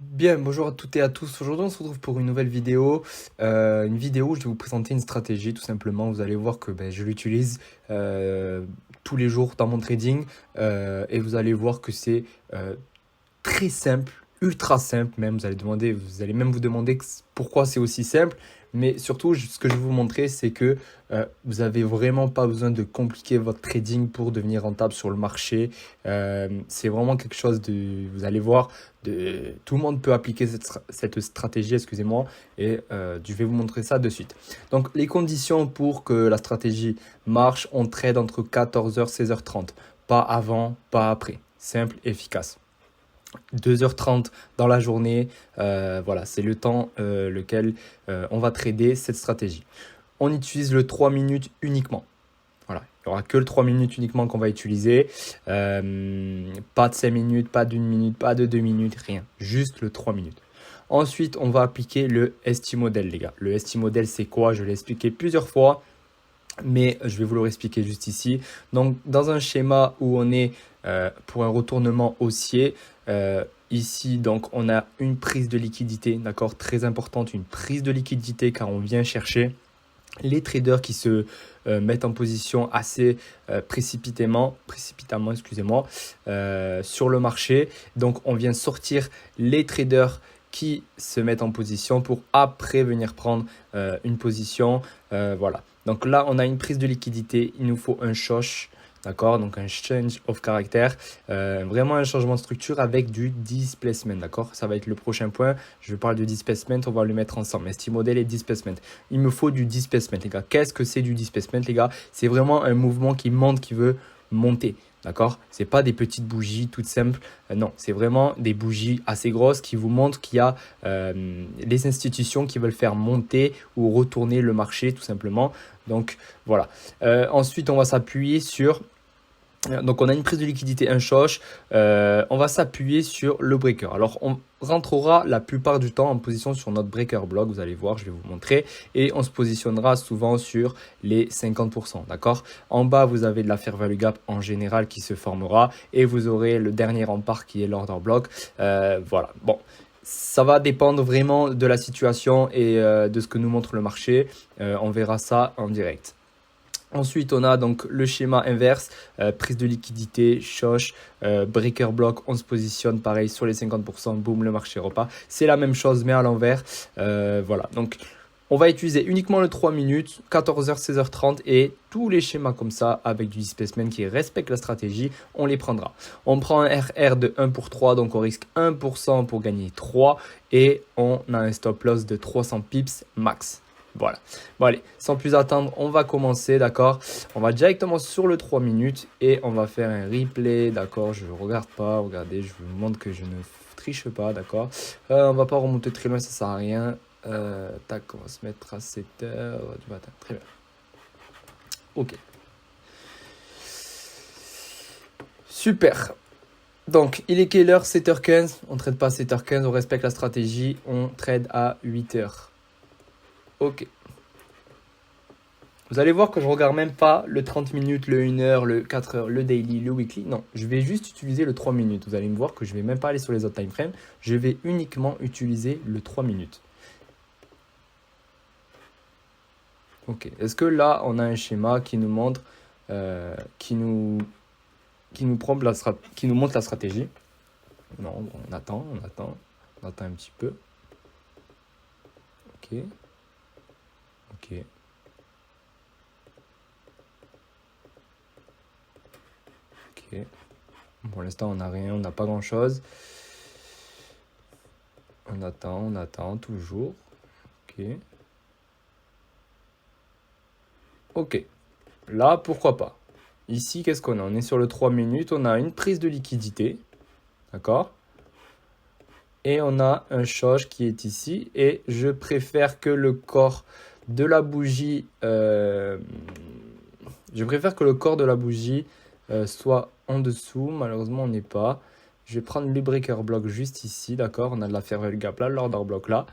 Bien, bonjour à toutes et à tous. Aujourd'hui, on se retrouve pour une nouvelle vidéo. Une vidéo où je vais vous présenter une stratégie, tout simplement. Vous allez voir que je l'utilise tous les jours dans mon trading. Et vous allez voir que c'est très simple, ultra simple même. Vous allez même vous demander pourquoi c'est aussi simple. Mais surtout, ce que je vais vous montrer, c'est que vous avez vraiment pas besoin de compliquer votre trading pour devenir rentable sur le marché. C'est vraiment quelque chose de, vous allez voir, tout le monde peut appliquer cette stratégie, excusez-moi, et je vais vous montrer ça de suite. Donc, les conditions pour que la stratégie marche, on trade entre 14h et 16h30. Pas avant, pas après. Simple, efficace. 2h30 dans la journée, voilà, c'est le temps lequel on va trader cette stratégie. On utilise le 3 minutes uniquement. Voilà, il n'y aura que le 3 minutes uniquement qu'on va utiliser. Pas de 5 minutes, pas d'une minute, pas de 2 minutes, rien. Juste le 3 minutes. Ensuite, on va appliquer le ST model, les gars. Le ST model, c'est quoi? Je l'ai expliqué plusieurs fois, mais je vais vous le réexpliquer juste ici. Donc, dans un schéma où on est pour un retournement haussier, ici, donc, on a une prise de liquidité, d'accord, très importante, une prise de liquidité car on vient chercher les traders qui se mettent en position assez précipitamment, excusez-moi, sur le marché. Donc, on vient sortir les traders qui se mettent en position pour après venir prendre une position. Voilà. Donc là, on a une prise de liquidité. Il nous faut un shosh. D'accord, donc un change of character, vraiment un changement de structure avec du displacement. D'accord, ça va être le prochain point. Je parle de displacement, on va le mettre ensemble. ST model et displacement. Il me faut du displacement, les gars. Qu'est-ce que c'est du displacement, les gars? C'est vraiment un mouvement qui monte, qui veut monter. D'accord? C'est pas des petites bougies toutes simples. Non, c'est vraiment des bougies assez grosses qui vous montrent qu'il y a les institutions qui veulent faire monter ou retourner le marché, tout simplement. Donc voilà. Ensuite, on va s'appuyer sur donc on a une prise de liquidité, un shosh, on va s'appuyer sur le breaker. Alors on rentrera la plupart du temps en position sur notre breaker block, vous allez voir, je vais vous montrer, et on se positionnera souvent sur les 50%, d'accord? En bas, vous avez de la fair value gap en général qui se formera, et vous aurez le dernier rempart qui est l'order block. Voilà, bon. Ça va dépendre vraiment de la situation et de ce que nous montre le marché. On verra ça en direct. Ensuite, on a donc le schéma inverse, prise de liquidité, shosh, breaker block, on se positionne pareil sur les 50%, boum, le marché repart. C'est la même chose mais à l'envers. Voilà, donc on va utiliser uniquement le 3 minutes, 14h, 16h30 et tous les schémas comme ça avec du displacement qui respecte la stratégie, on les prendra. On prend un RR de 1 pour 3, donc on risque 1% pour gagner 3 et on a un stop loss de 300 pips max. Voilà. Bon allez, sans plus attendre, on va commencer, d'accord? On va directement sur le 3 minutes et on va faire un replay, d'accord? Je ne regarde pas, regardez, je vous montre que je ne triche pas, d'accord? On va pas remonter très loin, ça sert à rien. Tac, on va se mettre à 7 heures du matin. Très bien. Ok. Super. Donc, il est quelle heure? 7h15. On ne trade pas à 7h15, on respecte la stratégie. On trade à 8h. Ok. Vous allez voir que je ne regarde même pas le 30 minutes, le 1 heure, le 4 heures, le daily, le weekly. Non, je vais juste utiliser le 3 minutes. Vous allez me voir que je ne vais même pas aller sur les autres time frames. Je vais uniquement utiliser le 3 minutes. Ok. Est-ce que là, on a un schéma qui nous montre, qui nous montre la stratégie? Non, bon, on attend un petit peu. Ok. Ok. Ok. Pour l'instant, on n'a rien, on n'a pas grand-chose. On attend toujours. Ok. Ok. Là, pourquoi pas? Ici, qu'est-ce qu'on a? On est sur le 3 minutes, on a une prise de liquidité. D'accord? Et on a un shosh qui est ici. Et je préfère que le corps de la bougie... je préfère que le corps de la bougie soit en dessous. Malheureusement, on n'est pas. Je vais prendre le breaker block juste ici. D'accord? On a de la fair value gap là, l'order block là.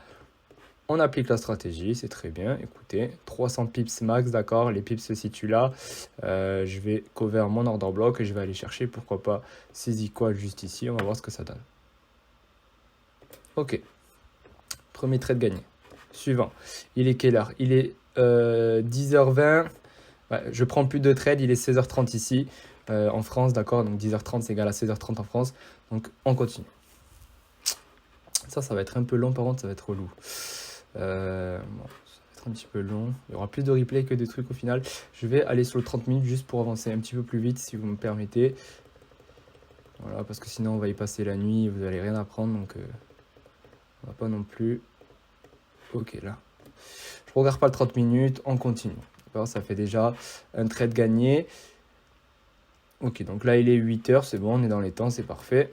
On applique la stratégie, c'est très bien. Écoutez, 300 pips max, d'accord, les pips se situent là. Je vais cover mon order block et je vais aller chercher, pourquoi pas, ces equals juste ici. On va voir ce que ça donne. Ok. Premier trade gagné. Suivant. Il est quelle heure? Il est 10h20. Ouais, je prends plus de trades. Il est 16h30 ici en France. D'accord? Donc 10h30 c'est égal à 16h30 en France. Donc on continue. Ça va être un peu long par contre. Ça va être relou. Bon, ça va être un petit peu long. Il y aura plus de replay que des trucs au final. Je vais aller sur le 30 minutes juste pour avancer un petit peu plus vite si vous me permettez. Voilà, parce que sinon on va y passer la nuit. Vous n'allez rien apprendre. Donc on va pas non plus. Ok, là. Je regarde pas le 30 minutes, on continue. Ça fait déjà un trade gagné. Ok, donc là il est 8h, c'est bon, on est dans les temps, c'est parfait.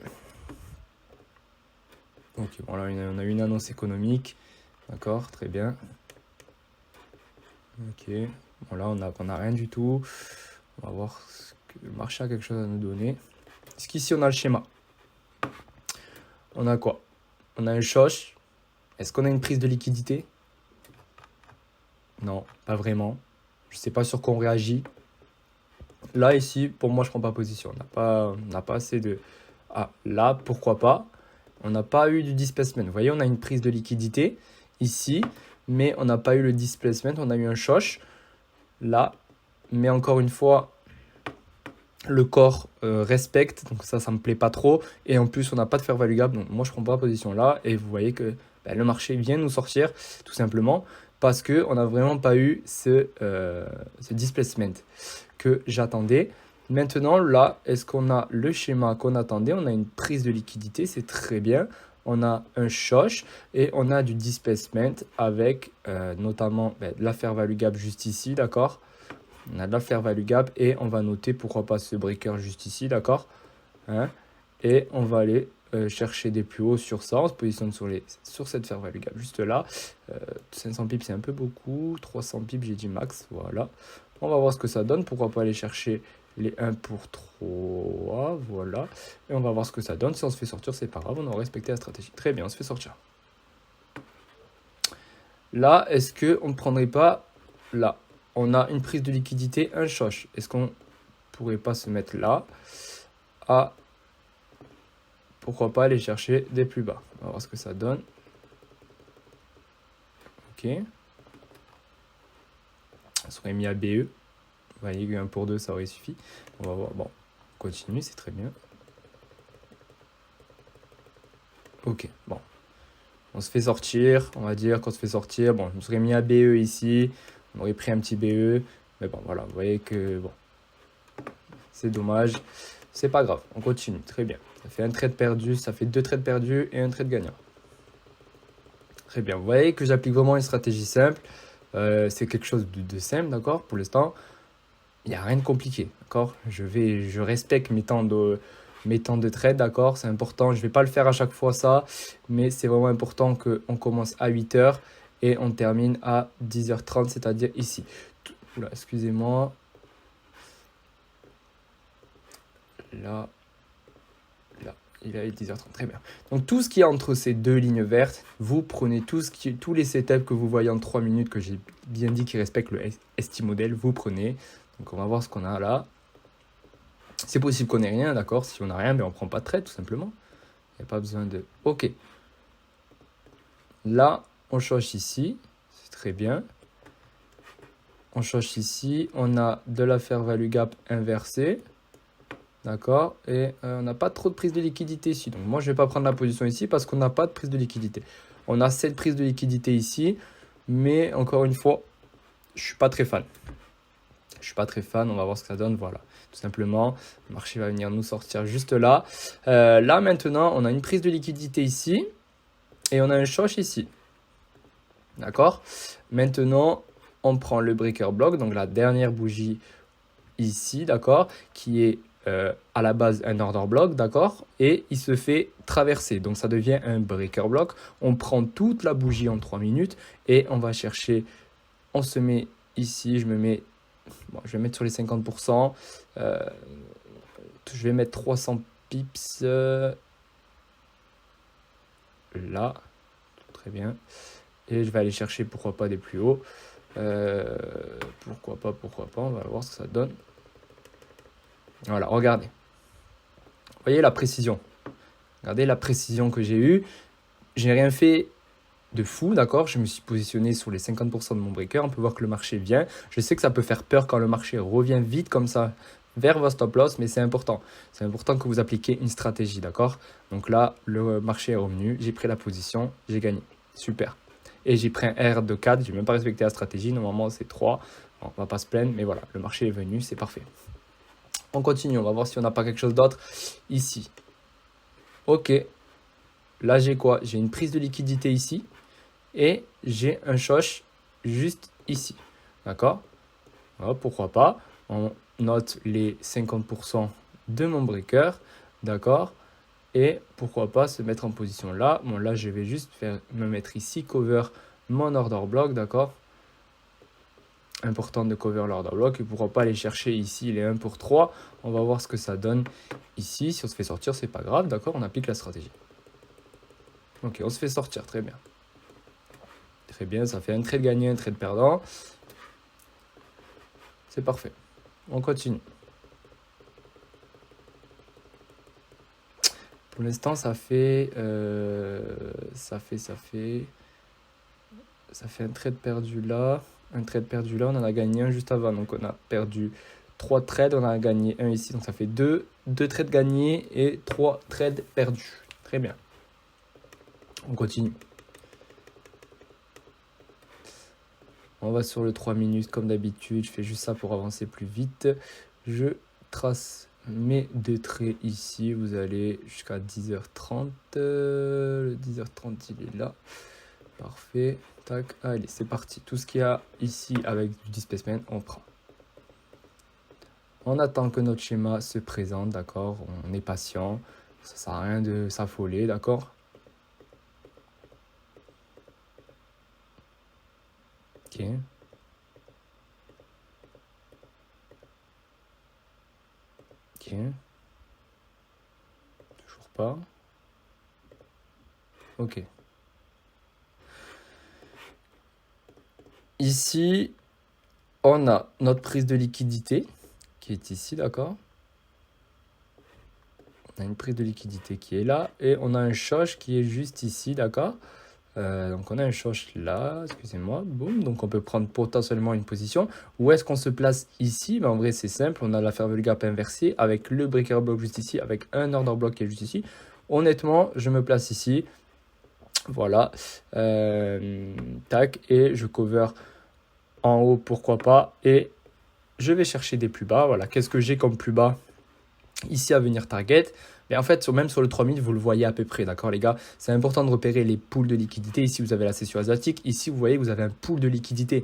Ok, bon là on a une annonce économique. D'accord, très bien. Ok, bon là on a rien du tout. On va voir ce que le marché a quelque chose à nous donner. Est-ce qu'ici on a le schéma? On a quoi? On a un choche. Est-ce qu'on a une prise de liquidité? Non, pas vraiment. Je sais pas sur quoi on réagit. Là, ici, pour moi, je prends pas position. On n'a pas assez de... Ah, là, pourquoi pas? On n'a pas eu du displacement. Vous voyez, on a une prise de liquidité ici, mais on n'a pas eu le displacement. On a eu un choche là. Mais encore une fois, le corps respecte. Donc ça me plaît pas trop. Et en plus, on n'a pas de fair value gap. Donc moi, je prends pas position là. Et vous voyez que le marché vient nous sortir, tout simplement, parce qu'on n'a vraiment pas eu ce displacement que j'attendais. Maintenant, là, est-ce qu'on a le schéma qu'on attendait? On a une prise de liquidité, c'est très bien. On a un choche et on a du displacement avec notamment de la fair value gap juste ici, d'accord? On a de la fair value gap et on va noter pourquoi pas ce breaker juste ici, d'accord? Hein? Et on va aller chercher des plus hauts sur ça. On se positionne sur cette fair value gap juste là. 500 pips, c'est un peu beaucoup. 300 pips, j'ai dit max. Voilà. On va voir ce que ça donne. Pourquoi pas aller chercher les 1 pour 3. Voilà. Et on va voir ce que ça donne. Si on se fait sortir, c'est pas grave. On aura respecté la stratégie. Très bien, on se fait sortir. Là, est-ce qu'on ne prendrait pas là? On a une prise de liquidité, un choche. Est-ce qu'on pourrait pas se mettre là à... Pourquoi pas aller chercher des plus bas? On va voir ce que ça donne. Ok. On serait mis à BE. Vous voyez, 1 pour 2, ça aurait suffi. On va voir. Bon, on continue, c'est très bien. Ok, bon. On se fait sortir, on va dire qu'on se fait sortir. Bon, je me serais mis à BE ici. On aurait pris un petit BE. Mais bon, voilà, vous voyez que bon, c'est dommage. C'est pas grave, on continue, très bien. Ça fait un trade perdu, ça fait 2 trades perdus et un trade gagnant. Très bien, vous voyez que j'applique vraiment une stratégie simple. C'est quelque chose de simple, d'accord? Pour l'instant, il n'y a rien de compliqué, d'accord? Je respecte mes temps de trade, d'accord? C'est important, je ne vais pas le faire à chaque fois ça, mais c'est vraiment important qu'on commence à 8h et on termine à 10h30, c'est-à-dire ici. Oula, excusez-moi. Là, il est 10h30, très bien. Donc tout ce qui est entre ces deux lignes vertes, vous prenez tous les setups que vous voyez en 3 minutes, que j'ai bien dit qui respectent le ST model, vous prenez. Donc on va voir ce qu'on a là. C'est possible qu'on ait rien, d'accord? Si on n'a rien, mais on ne prend pas de trade, tout simplement. Il n'y a pas besoin de... Ok. Là, on change ici, c'est très bien. On change ici, on a de la fair value gap inversée. D'accord? Et on n'a pas trop de prise de liquidité ici. Donc moi, je ne vais pas prendre la position ici parce qu'on n'a pas de prise de liquidité. On a cette prise de liquidité ici. Mais encore une fois, je ne suis pas très fan. Je ne suis pas très fan. On va voir ce que ça donne. Voilà. Tout simplement, le marché va venir nous sortir juste là. Là, maintenant, on a une prise de liquidité ici. Et on a un choche ici. D'accord? Maintenant, on prend le breaker block. Donc la dernière bougie ici. D'accord? Qui est... à la base un order block, d'accord, et il se fait traverser, donc ça devient un breaker block. On prend toute la bougie en 3 minutes et on va chercher, on se met ici, je vais mettre sur les 50%, je vais mettre 300 pips là, très bien, et je vais aller chercher pourquoi pas des plus hauts, pourquoi pas, on va voir ce que ça donne. Voilà, regardez. Vous voyez la précision. Regardez la précision que j'ai eue. j'ai rien fait de fou, d'accord? Je me suis positionné sur les 50% de mon breaker. On peut voir que le marché vient. Je sais que ça peut faire peur quand le marché revient vite comme ça vers votre stop loss, mais c'est important. C'est important que vous appliquiez une stratégie, d'accord? Donc là, le marché est revenu. J'ai pris la position, j'ai gagné. Super. Et j'ai pris un R de 4. J'ai même pas respecté la stratégie. Normalement, c'est 3. Bon, on va pas se plaindre, mais voilà, le marché est venu, c'est parfait. On continue. On va voir si on n'a pas quelque chose d'autre ici. Ok. Là, j'ai quoi? J'ai une prise de liquidité ici. Et j'ai un shosh juste ici. D'accord? Pourquoi pas? On note les 50% de mon breaker. D'accord? Et pourquoi pas se mettre en position là. Bon, là, je vais juste me mettre ici, cover mon order block. D'accord? Important de cover l'order block. Et pourquoi pas aller chercher ici les 1 pour 3. On va voir ce que ça donne ici. Si on se fait sortir, c'est pas grave. D'accord? On applique la stratégie. Ok, on se fait sortir. Très bien. Très bien, ça fait un trade gagnant, un trade perdant. C'est parfait. On continue. Pour l'instant, ça fait un trade perdu là. Un trade perdu là, on en a gagné un juste avant. Donc on a perdu 3 trades, on en a gagné un ici. Donc ça fait 2 trades gagnés et 3 trades perdus. Très bien. On continue. On va sur le 3 minutes comme d'habitude. Je fais juste ça pour avancer plus vite. Je trace mes 2 traits ici. Vous allez jusqu'à 10h30. Le 10h30, il est là. Parfait. Tac. Allez, c'est parti. Tout ce qu'il y a ici avec du displacement, on prend. On attend que notre schéma se présente, d'accord? On est patient. Ça ne sert à rien de s'affoler, d'accord? Ok. Ok. Toujours pas. Ok. Ici, on a notre prise de liquidité qui est ici, d'accord? On a une prise de liquidité qui est là et on a un shosh qui est juste ici, d'accord? Donc on a un shosh là, excusez-moi, boum. Donc on peut prendre potentiellement une position. Où est-ce qu'on se place ici? En vrai, c'est simple. On a la fair value gap inversée avec le breaker block juste ici, avec un order block qui est juste ici. Honnêtement, je me place ici. Voilà. Tac. Et je cover en haut, pourquoi pas. Et je vais chercher des plus bas. Voilà. Qu'est-ce que j'ai comme plus bas ici à venir target? Mais en fait, même sur le 3000, vous le voyez à peu près, d'accord les gars? C'est important de repérer les pools de liquidité. Ici, vous avez la session asiatique. Ici, vous voyez, vous avez un pool de liquidité.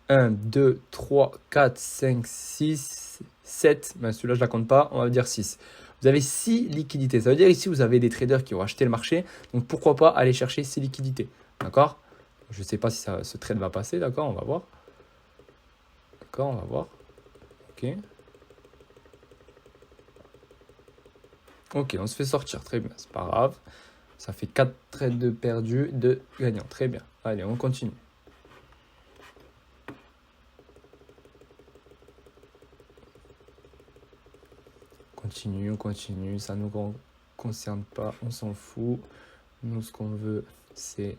1, 2, 3, 4, 5, 6, 7. Ben, celui-là, je ne la compte pas. On va dire 6. Vous avez 6 liquidités. Ça veut dire ici, vous avez des traders qui ont acheté le marché. Donc, pourquoi pas aller chercher ces liquidités? D'accord? Je ne sais pas si ce trade va passer. D'accord? On va voir. D'accord? On va voir. Ok. Ok, on se fait sortir, très bien, c'est pas grave. Ça fait 4 trades de perdus, 2 gagnants, très bien. Allez, on continue. On continue, ça ne nous concerne pas, on s'en fout. Nous, ce qu'on veut, c'est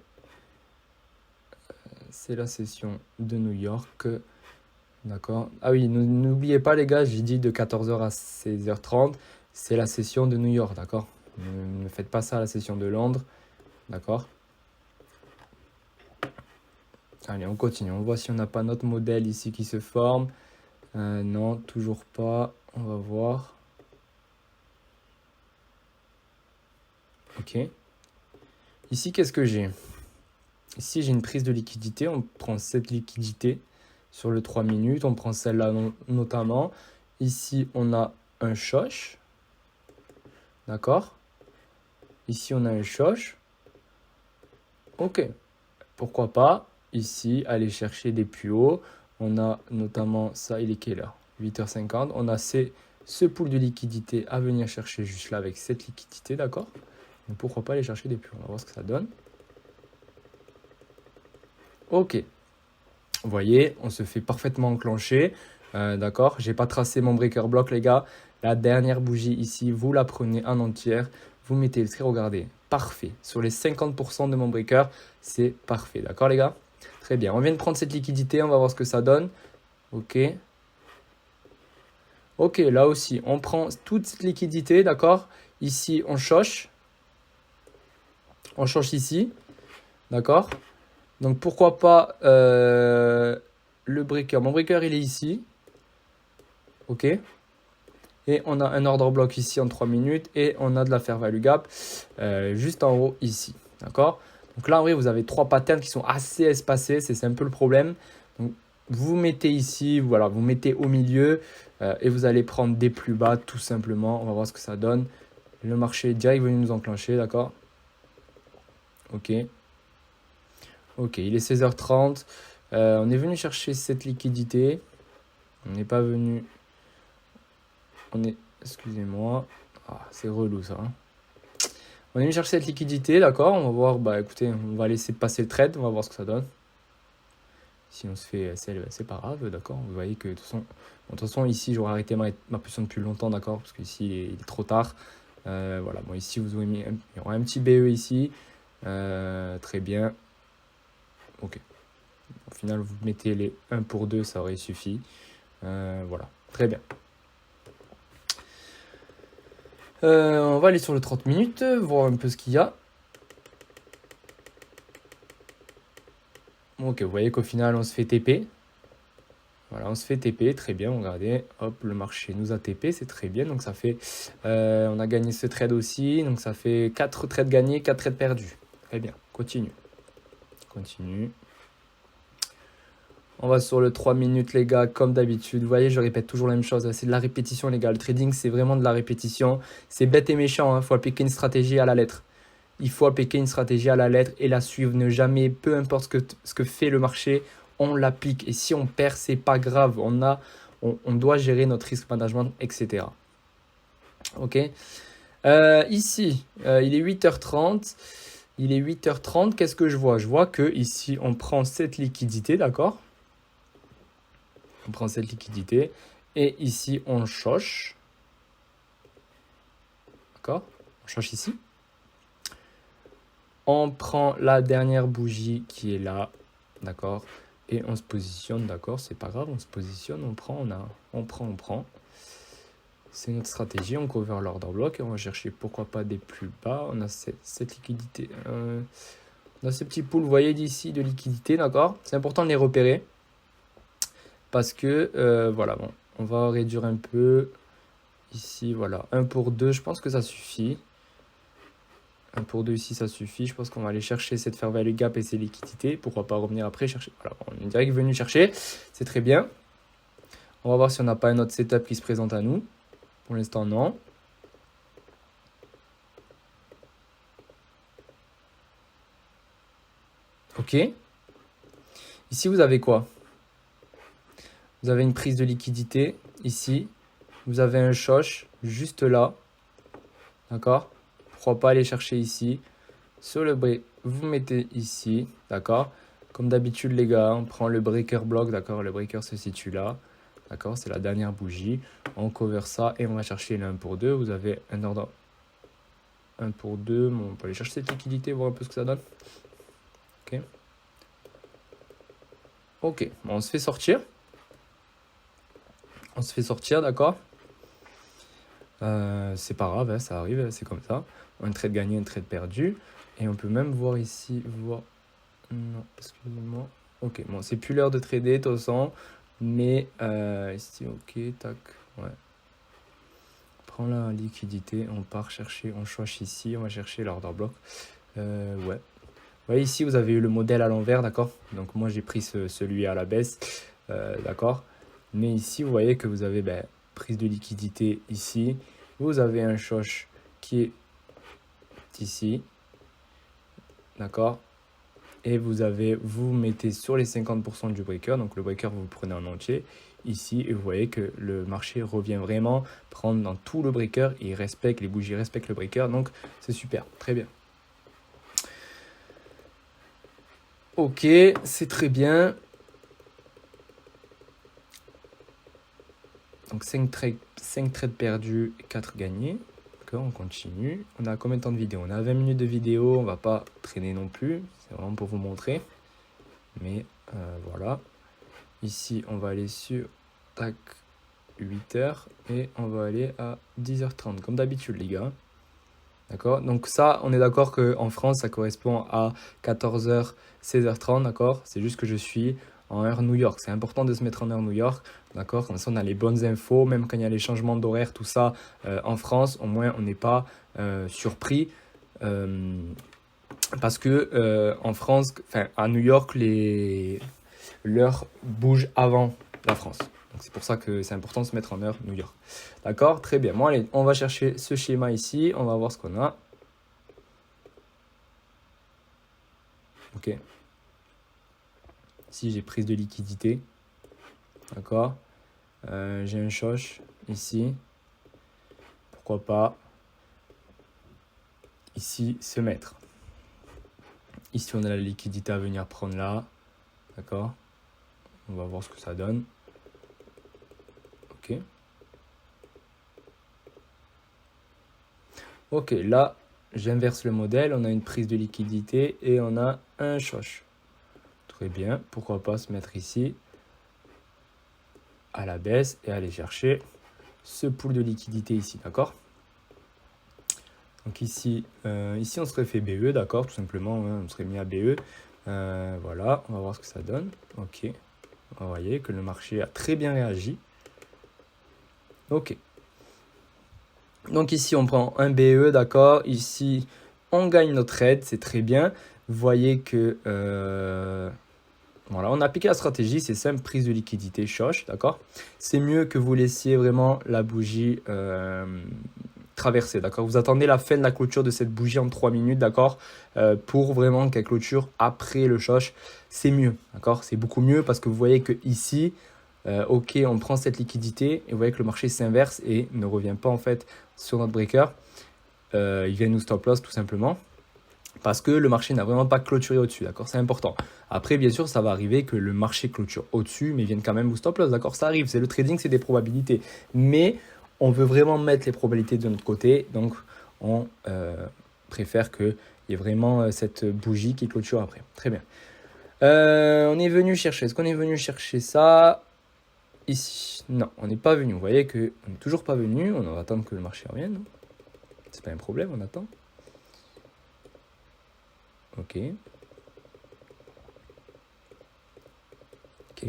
la session de New York. D'accord? Ah oui, n'oubliez pas les gars, j'ai dit de 14h à 16h30. C'est la session de New York, d'accord? Ne faites pas ça à la session de Londres, d'accord? Allez, on continue. On voit si on n'a pas notre modèle ici qui se forme. Non, toujours pas. On va voir. Ok. Ici, qu'est-ce que j'ai? Ici, j'ai une prise de liquidité. On prend cette liquidité sur le 3 minutes. On prend celle-là notamment. Ici, on a un shosh. D'accord? Ici, on a un shosh. Ok. Pourquoi pas, ici, aller chercher des plus hauts. On a notamment ça, il est quelle heure? 8h50. On a ce pool de liquidité à venir chercher juste là avec cette liquidité, d'accord? Donc pourquoi pas aller chercher des plus hauts? On va voir ce que ça donne. Ok. Vous voyez, on se fait parfaitement enclencher. D'accord? J'ai pas tracé mon breaker block, les gars. La dernière bougie ici, vous la prenez en entière. Vous mettez le trait, regardez. parfait. Sur les 50% de mon breaker, c'est parfait. D'accord les gars? Très bien. On vient de prendre cette liquidité. On va voir ce que ça donne. Ok. Ok, là aussi, on prend toute cette liquidité. D'accord? Ici, on choche. On choche ici. D'accord? Donc, pourquoi pas le breaker. Mon breaker, il est ici. Ok. Et on a un order block ici en 3 minutes. Et on a de la fair value gap juste en haut ici. D'accord? Donc là, en vrai, vous avez 3 patterns qui sont assez espacés. C'est un peu le problème. Donc, vous mettez ici, voilà, vous mettez au milieu et vous allez prendre des plus bas tout simplement. On va voir ce que ça donne. Le marché est direct venu nous enclencher, d'accord? Ok. Ok, il est 16h30. On est venu chercher cette liquidité. On n'est pas venu... Excusez-moi. Ah, c'est relou ça. Hein. On est venu chercher cette liquidité, d'accord? On va voir, bah écoutez, on va laisser passer le trade. On va voir ce que ça donne. Si on se fait sell, c'est pas grave, d'accord? Vous voyez que de toute façon ici, j'aurais arrêté ma position depuis longtemps, d'accord? Parce qu'ici, il est trop tard. Voilà, bon, ici, vous aurez mis il y aura un petit BE ici. Très bien. Ok. Au final, vous mettez les 1 pour 2, ça aurait suffi. Voilà, très bien. On va aller sur le 30 minutes, voir un peu ce qu'il y a. Ok, vous voyez qu'au final, on se fait TP. Voilà, on se fait TP, très bien, regardez, hop, le marché nous a TP, c'est très bien, donc ça fait, on a gagné ce trade aussi, donc ça fait 4 trades gagnés, 4 trades perdus. Très bien, continue. Continue. On va sur le 3 minutes, les gars, comme d'habitude. Vous voyez, je répète toujours la même chose. C'est de la répétition, les gars. Le trading, c'est vraiment de la répétition. C'est bête et méchant. Il faut appliquer une stratégie à la lettre. Il faut appliquer une stratégie à la lettre et la suivre. Ne jamais, peu importe ce que fait le marché, on l'applique. Et si on perd, c'est pas grave. On doit gérer notre risk management, etc. Ok. Ici, il est 8h30. Il est 8h30. Qu'est-ce que je vois? Je vois que ici, on prend cette liquidité, d'accord? On prend cette liquidité et ici on choche. D'accord? On choche ici. On prend la dernière bougie qui est là. D'accord? Et on se positionne. D'accord? C'est pas grave. On se positionne. On prend. On prend. C'est notre stratégie. On cover l'order block et on va chercher pourquoi pas des plus bas. On a cette liquidité. On a ces petits pools, vous voyez, d'ici de liquidité. D'accord? C'est important de les repérer. Parce que, voilà, bon, on va réduire un peu. Ici, voilà, 1 pour 2, je pense que ça suffit. 1 pour 2 ici, ça suffit. Je pense qu'on va aller chercher cette fair value gap et ces liquidités. Pourquoi pas revenir après chercher. Voilà, on est direct venu chercher. C'est très bien. On va voir si on n'a pas un autre setup qui se présente à nous. Pour l'instant, non. Ok. Ici, vous avez quoi? Vous avez une prise de liquidité ici. Vous avez un choche juste là. D'accord? Pourquoi pas aller chercher ici? Sur le break, vous mettez ici. D'accord? Comme d'habitude, les gars, on prend le breaker block. D'accord? Le breaker se situe là. D'accord? C'est la dernière bougie. On cover ça et on va chercher le 1 pour 2. Vous avez un ordre 1 pour 2. Bon, on peut aller chercher cette liquidité, voir un peu ce que ça donne. Ok. Ok. Bon, on se fait sortir. On se fait sortir, d'accord? C'est pas grave, hein, ça arrive, c'est comme ça. Un trade gagné, un trade perdu. Et on peut même voir ici, non, excusez-moi. Ok, bon, c'est plus l'heure de trader, de toute façon. Mais ici, ok, tac, ouais. On prend la liquidité, on part chercher, on choisit ici, on va chercher l'order block. Ouais. Vous voyez ici, vous avez eu le modèle à l'envers, d'accord? Donc moi, j'ai pris celui à la baisse, d'accord? Mais ici, vous voyez que vous avez prise de liquidité ici. Vous avez un choche qui est ici, d'accord? Et vous mettez sur les 50% du breaker. Donc le breaker, vous le prenez en entier ici. Et vous voyez que le marché revient vraiment prendre dans tout le breaker. Et il respecte, les bougies respectent le breaker. Donc c'est super, très bien. Ok, c'est très bien. Donc 5 trades perdus et 4 gagnés. D'accord, on continue. On a combien de temps de vidéo? On a 20 minutes de vidéo, on va pas traîner non plus. C'est vraiment pour vous montrer. Mais voilà. Ici, on va aller sur tac, 8 heures et on va aller à 10h30, comme d'habitude, les gars. D'accord? Donc ça, on est d'accord qu'en France, ça correspond à 14h, 16h30, d'accord? C'est juste que je suis en heure New York. C'est important de se mettre en heure New York, d'accord? Comme ça, on a les bonnes infos, même quand il y a les changements d'horaire, tout ça, en France, au moins, on n'est pas surpris. Parce que en France, enfin à New York, l'heure bouge avant la France. Donc c'est pour ça que c'est important de se mettre en heure New York. D'accord? Très bien. Bon, allez, on va chercher ce schéma ici. On va voir ce qu'on a. Ok. Ici, j'ai prise de liquidité. D'accord? J'ai un choche ici. Pourquoi pas ici se mettre. Ici, on a la liquidité à venir prendre là. D'accord? On va voir ce que ça donne. Ok. Ok, là, j'inverse le modèle. On a une prise de liquidité et on a un choche. Très bien. Pourquoi pas se mettre ici à la baisse et aller chercher ce pool de liquidité ici. D'accord? Donc ici, ici, on serait fait BE, d'accord? Tout simplement, hein, on serait mis à BE. Voilà, on va voir ce que ça donne. Ok. Vous voyez que le marché a très bien réagi. Ok. Donc ici, on prend un BE, d'accord. Ici, on gagne notre trade, c'est très bien. Vous voyez que voilà, on a appliqué la stratégie, c'est simple, prise de liquidité, choche, d'accord. C'est mieux que vous laissiez vraiment la bougie traverser, d'accord. Vous attendez la fin de la clôture de cette bougie en 3 minutes, d'accord, pour vraiment qu'elle clôture après le choche. C'est mieux, d'accord. C'est beaucoup mieux parce que vous voyez que ici, ok, on prend cette liquidité et vous voyez que le marché s'inverse et ne revient pas en fait sur notre breaker. Il vient nous stop loss tout simplement parce que le marché n'a vraiment pas clôturé au-dessus, d'accord? C'est important. Après, bien sûr, ça va arriver que le marché clôture au-dessus, mais vienne quand même vous stop loss, d'accord? Ça arrive, c'est le trading, c'est des probabilités. Mais on veut vraiment mettre les probabilités de notre côté, donc on préfère qu'il y ait vraiment cette bougie qui clôture après. Très bien. On est venu chercher, est-ce qu'on est venu chercher ça ici? Non, on n'est pas venu. Vous voyez qu'on n'est toujours pas venu, on va attendre que le marché revienne. C'est pas un problème, on attend. Ok. Ok.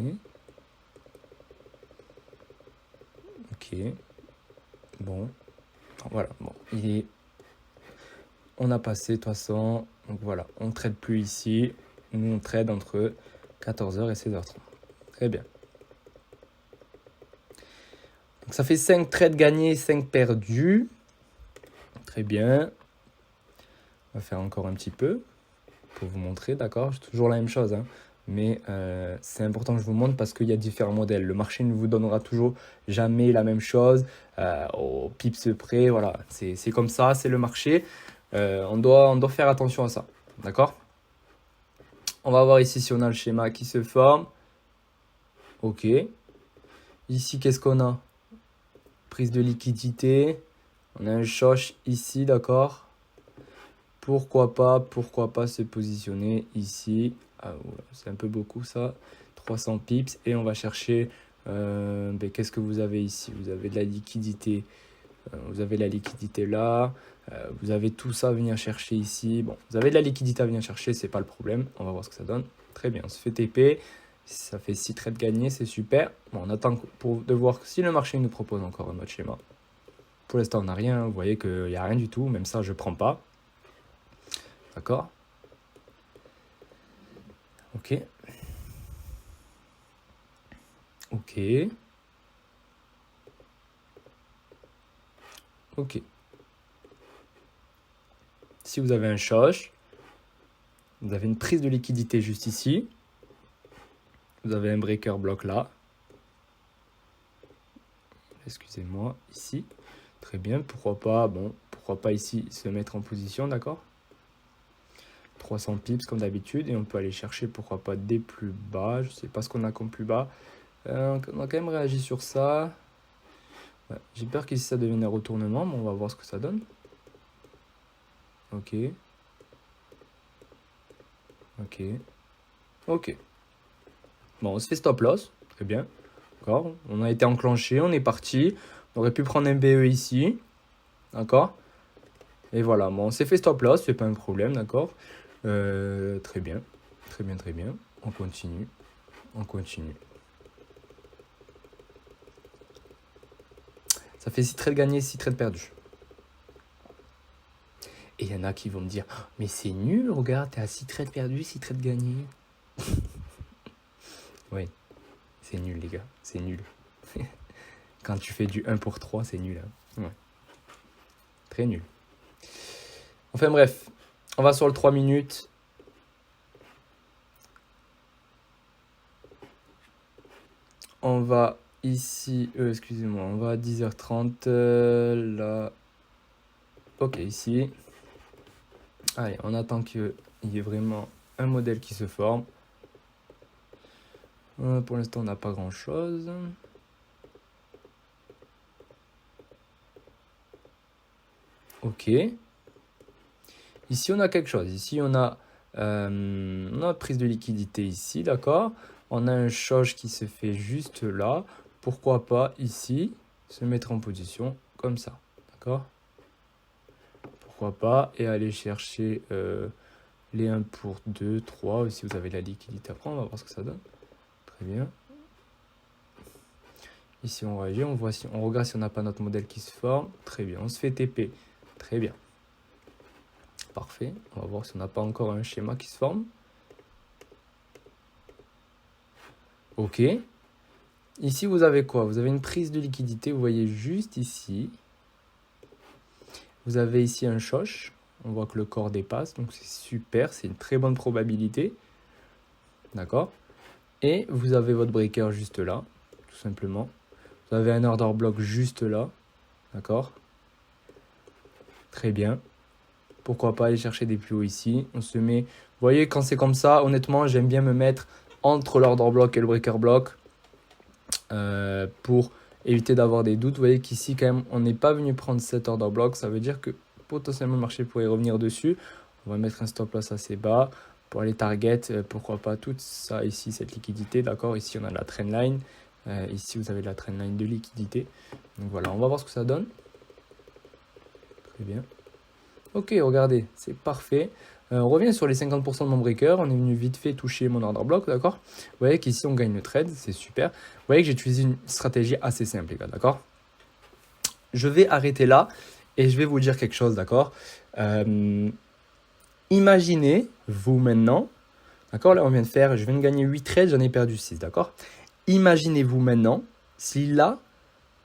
Ok. Bon. Voilà. Bon. On a passé de toute façon. Donc voilà. On ne trade plus ici. Nous, on trade entre 14h et 16h30. Très bien. Donc ça fait 5 trades gagnés, 5 perdus. Très bien. On va faire encore un petit peu pour vous montrer, d'accord? C'est toujours la même chose, hein. Mais c'est important que je vous montre parce qu'il y a différents modèles. Le marché ne vous donnera toujours jamais la même chose au pips près. Voilà, c'est comme ça, c'est le marché. On doit faire attention à ça, d'accord? On va voir ici si on a le schéma qui se forme. Ok. Ici, qu'est-ce qu'on a? Prise de liquidité. On a un choche ici, d'accord? Pourquoi pas se positionner ici. Ah, c'est un peu beaucoup ça. 300 pips. Et on va chercher, qu'est-ce que vous avez ici? Vous avez de la liquidité. Vous avez la liquidité là. Vous avez tout ça à venir chercher ici. Bon, vous avez de la liquidité à venir chercher, c'est pas le problème. On va voir ce que ça donne. Très bien, on se fait TP. Ça fait 6 trades gagnés, c'est super. Bon, on attend de voir si le marché nous propose encore un autre schéma. Pour l'instant, on n'a rien. Vous voyez qu'il n'y a rien du tout. Même ça, je ne prends pas. D'accord? Ok. Ok. Ok. Si vous avez un choche, vous avez une prise de liquidité juste ici. Vous avez un breaker bloc là. Excusez-moi, ici. Très bien, pourquoi pas ici se mettre en position, d'accord? 300 pips comme d'habitude et on peut aller chercher pourquoi pas des plus bas. Je sais pas ce qu'on a comme plus bas. On a quand même réagi sur ça. Ouais, j'ai peur qu'ici ça devienne un retournement, mais on va voir ce que ça donne. Ok. Ok. Ok. Bon, on se fait stop loss. Très bien. D'accord. On a été enclenché, on est parti. On aurait pu prendre un BE ici. D'accord. Et voilà. Bon, on s'est fait stop loss, c'est pas un problème. D'accord. Très bien. Très bien, très bien. On continue. On continue. Ça fait 6 trades gagnés, 6 trades perdus. Et il y en a qui vont me dire, mais c'est nul, regarde, t'es à 6 trades perdus, 6 trades gagnés. Oui, c'est nul les gars, c'est nul. Quand tu fais du 1 pour 3, c'est nul. Hein. Ouais. Très nul. Enfin bref, on va sur le 3 minutes. On va ici, excusez-moi, on va à 10h30, là. Ok, ici. Allez, on attend qu'il y ait vraiment un modèle qui se forme. Pour l'instant, on n'a pas grand-chose. Ok. Ici, on a quelque chose. Ici, on a prise de liquidité ici, d'accord. On a un change qui se fait juste là. Pourquoi pas ici, se mettre en position comme ça, d'accord. Pourquoi pas, et aller chercher les 1 pour 2, 3, si vous avez de la liquidité après, on va voir ce que ça donne. Très bien. Ici, on réagit, on voit si on regarde si on n'a pas notre modèle qui se forme. Très bien, on se fait TP. Très bien. Parfait. On va voir si on n'a pas encore un schéma qui se forme. Ok. Ici, vous avez quoi? Vous avez une prise de liquidité. Vous voyez juste ici. Vous avez ici un choche. On voit que le corps dépasse. Donc, c'est super. C'est une très bonne probabilité. D'accord? Et vous avez votre breaker juste là. Tout simplement. Vous avez un order block juste là. D'accord? Très bien. Pourquoi pas aller chercher des plus hauts ici. On se met... Vous voyez, quand c'est comme ça, honnêtement, j'aime bien me mettre entre l'order block et le breaker block pour éviter d'avoir des doutes. Vous voyez qu'ici, quand même, on n'est pas venu prendre cet order block. Ça veut dire que potentiellement, le marché pourrait revenir dessus. On va mettre un stop loss assez bas. Pour aller target, pourquoi pas tout ça ici, cette liquidité. D'accord, ici, on a la trendline. Ici, vous avez la trendline de liquidité. Donc voilà, on va voir ce que ça donne. Très bien. Ok, regardez, c'est parfait. On revient sur les 50% de mon breaker. On est venu vite fait toucher mon order block, d'accord. Vous voyez qu'ici, on gagne le trade, c'est super. Vous voyez que j'ai utilisé une stratégie assez simple, les gars, d'accord. Je vais arrêter là et je vais vous dire quelque chose, d'accord. Imaginez, vous maintenant, d'accord, là on vient de faire, je viens de gagner 8 trades, j'en ai perdu 6, d'accord. Imaginez-vous maintenant, si là,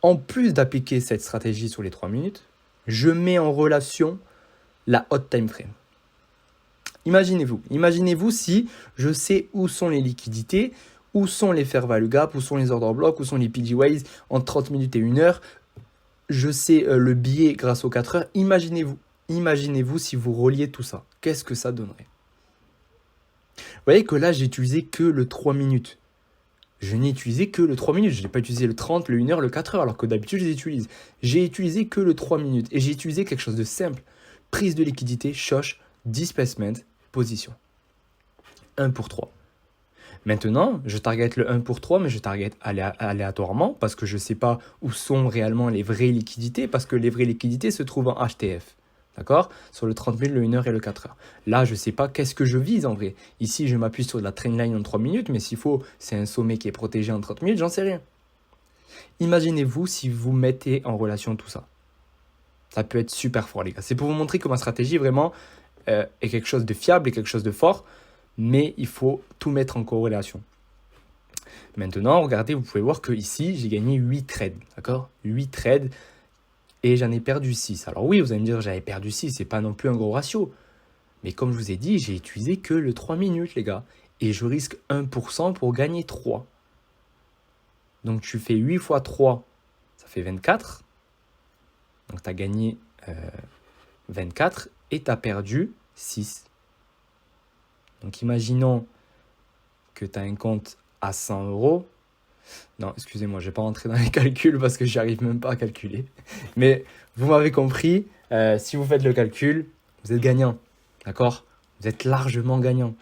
en plus d'appliquer cette stratégie sur les 3 minutes, je mets en relation la hot time frame. Imaginez-vous si je sais où sont les liquidités, où sont les fair value gap, où sont les order blocks, où sont les PGWays en 30 minutes et 1 heure. Je sais le biais grâce aux 4 heures. Imaginez-vous si vous reliez tout ça. Qu'est-ce que ça donnerait? Vous voyez que là, j'ai utilisé que le 3 minutes. Je n'ai utilisé que le 3 minutes. Je n'ai pas utilisé le 30, le 1 heure, le 4 heures, alors que d'habitude, je les utilise. J'ai utilisé que le 3 minutes. Et j'ai utilisé quelque chose de simple. Prise de liquidité, choche, displacement, position. 1 pour 3. Maintenant, je target le 1 pour 3, mais je target aléatoirement parce que je ne sais pas où sont réellement les vraies liquidités, parce que les vraies liquidités se trouvent en HTF. D'accord? Sur le 30 000, le 1 heure et le 4 heures. Là, je ne sais pas qu'est-ce que je vise en vrai. Ici, je m'appuie sur de la trendline en 3 minutes, mais s'il faut, c'est un sommet qui est protégé en 30 minutes, j'en sais rien. Imaginez-vous si vous mettez en relation tout ça. Ça peut être super fort, les gars. C'est pour vous montrer que ma stratégie, vraiment, est quelque chose de fiable et quelque chose de fort, mais il faut tout mettre en corrélation. Maintenant, regardez, vous pouvez voir que ici, j'ai gagné 8 trades, d'accord? 8 trades et j'en ai perdu 6. Alors oui, vous allez me dire, j'avais perdu 6, c'est pas non plus un gros ratio. Mais comme je vous ai dit, j'ai utilisé que le 3 minutes, les gars. Et je risque 1% pour gagner 3. Donc tu fais 8 fois 3, ça fait 24. Donc tu as gagné 24 et tu as perdu 6. Donc imaginons que tu as un compte à 100 euros. Non, excusez-moi, je ne vais pas rentrer dans les calculs parce que je n'arrive même pas à calculer. Mais vous m'avez compris, si vous faites le calcul, vous êtes gagnant, d'accord? Vous êtes largement gagnant.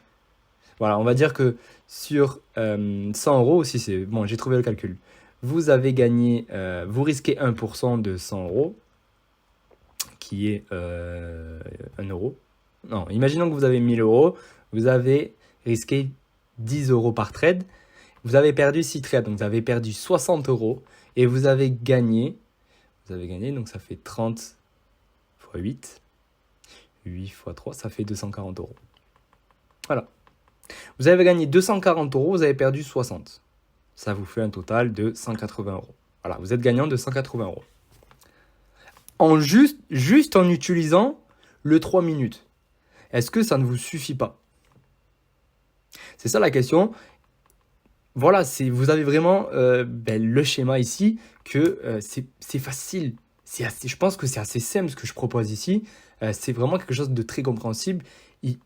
Voilà, on va dire que sur 100 euros, si c'est bon, j'ai trouvé le calcul. Vous avez gagné, vous risquez 1% de 100 euros, qui est 1 euro. Non, imaginons que vous avez 1000 euros, vous avez risqué 10 euros par trade, vous avez perdu 6 trades, donc vous avez perdu 60 euros et vous avez gagné, donc ça fait 30 x 8, 8 x 3, ça fait 240 euros. Voilà. Vous avez gagné 240 euros, vous avez perdu 60. Ça vous fait un total de 180 euros. Voilà, vous êtes gagnant de 180 euros. Juste en utilisant le 3 minutes. Est-ce que ça ne vous suffit pas? C'est ça la question. Voilà, vous avez vraiment le schéma ici que c'est facile. Je pense que c'est assez simple ce que je propose ici. C'est vraiment quelque chose de très compréhensible.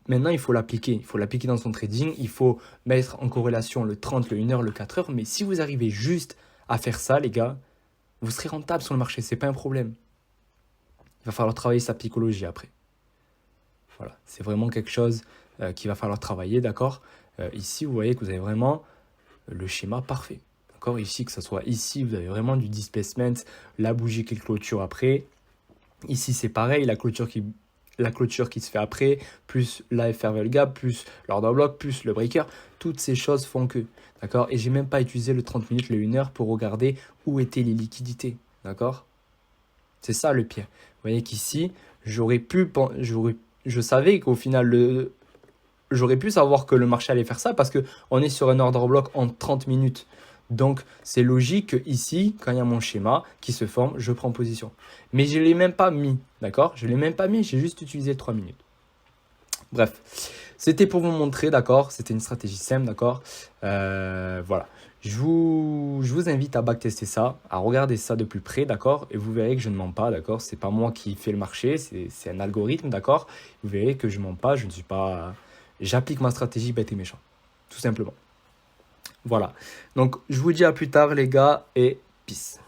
Maintenant, il faut l'appliquer. Il faut l'appliquer dans son trading. Il faut mettre en corrélation le 30, le 1 heure, le 4 heures. Mais si vous arrivez juste à faire ça, les gars, vous serez rentable sur le marché. C'est pas un problème. Il va falloir travailler sa psychologie après. Voilà, c'est vraiment quelque chose qu'il va falloir travailler, d'accord? Ici, vous voyez que vous avez vraiment le schéma parfait. D'accord? Ici, que ce soit ici, vous avez vraiment du displacement, la bougie qui clôture après. Ici, c'est pareil, la clôture qui se fait après, plus la fair value gap, plus l'order block, plus le breaker. Toutes ces choses font que. D'accord? Et j'ai même pas utilisé le 30 minutes, le 1 heure pour regarder où étaient les liquidités. D'accord? C'est ça le pire. Vous voyez qu'ici, je savais qu'au final, j'aurais pu savoir que le marché allait faire ça parce qu'on est sur un order block en 30 minutes. Donc, c'est logique que ici, quand il y a mon schéma qui se forme, je prends position. Mais je ne l'ai même pas mis, d'accord? Je ne l'ai même pas mis, j'ai juste utilisé le 3 minutes. Bref, c'était pour vous montrer, d'accord? C'était une stratégie simple, d'accord? Voilà. Je vous invite à backtester ça, à regarder ça de plus près, d'accord? Et vous verrez que je ne mens pas, d'accord? C'est pas moi qui fais le marché, c'est un algorithme, d'accord? Vous verrez que je ne mens pas, je ne suis pas... J'applique ma stratégie bête et méchant, tout simplement. Voilà. Donc, je vous dis à plus tard, les gars, et peace.